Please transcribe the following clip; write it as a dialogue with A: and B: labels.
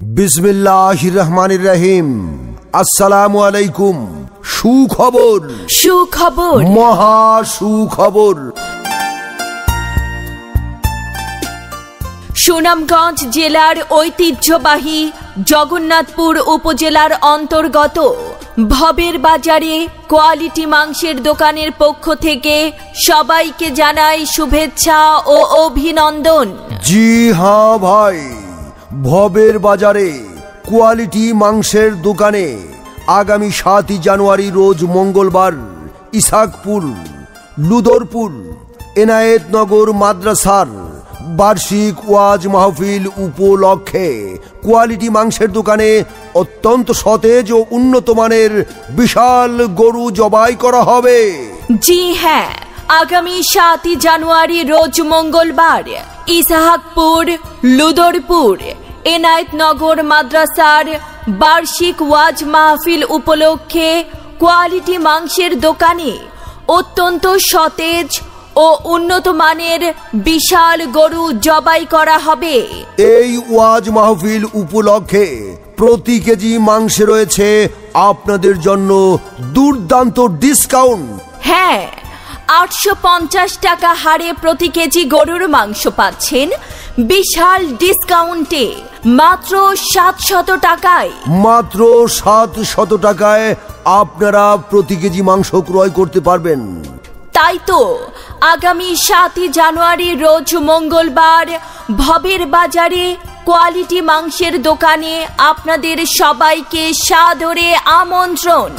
A: বিসমিল্লাহির রহমানির রহিম। আসসালামু আলাইকুম। সুখবর,
B: সুখবর,
A: মহা সুখবর।
B: সুনামগঞ্জ জেলার ঐতিহ্যবাহী জগন্নাথপুর উপজেলার অন্তর্গত ভবের বাজারে কোয়ালিটি মাংসের দোকানের পক্ষ থেকে সবাইকে জানাই শুভেচ্ছা ও অভিনন্দন।
A: জি হ্যাঁ ভাই, ভবের বাজারে কোয়ালিটি মাংসের দোকানে আগামী 7 জানুয়ারি রোজ মঙ্গলবার ইসাকপুর লুদরপুর এনায়েতনগর মাদ্রাসার বার্ষিক ওয়াজ মাহফিল উপলক্ষে কোয়ালিটি মাংসের দোকানে অত্যন্ত সতেজ ও উন্নত মানের বিশাল গরু জবাই করা হবে।
B: জি হ্যাঁ, আগামী 7 জানুয়ারি রোজ মঙ্গলবার ইসাহাকপুর লুদরপুর এনায়েতনগর মাদ্রাসার বার্ষিক ওয়াজ মাহফিল উপলক্ষে কোয়ালিটি মাংসের দোকানে অত্যন্ত সতেজ ও উন্নত মানের বিশাল গরু জবাই করা হবে।
A: এই ওয়াজ মাহফিল উপলক্ষে প্রতি কেজি মাংসে রয়েছে আপনাদের জন্য দুর্দান্ত ডিসকাউন্ট।
B: হ্যাঁ, 850 টাকা হারে প্রতি কেজি গরুর মাংস পাচ্ছেন বিশাল ডিসকাউন্টে মাত্র 700 টাকায়।
A: মাত্র 700 টাকায় আপনারা প্রতি কেজি মাংস ক্রয় করতে পারবেন।
B: তাই তো আগামী 7 জানুয়ারি রোজ মঙ্গলবার ভবের বাজারে কোয়ালিটি মাংসের দোকানে আপনাদের সবাইকে সাদরে আমন্ত্রণ।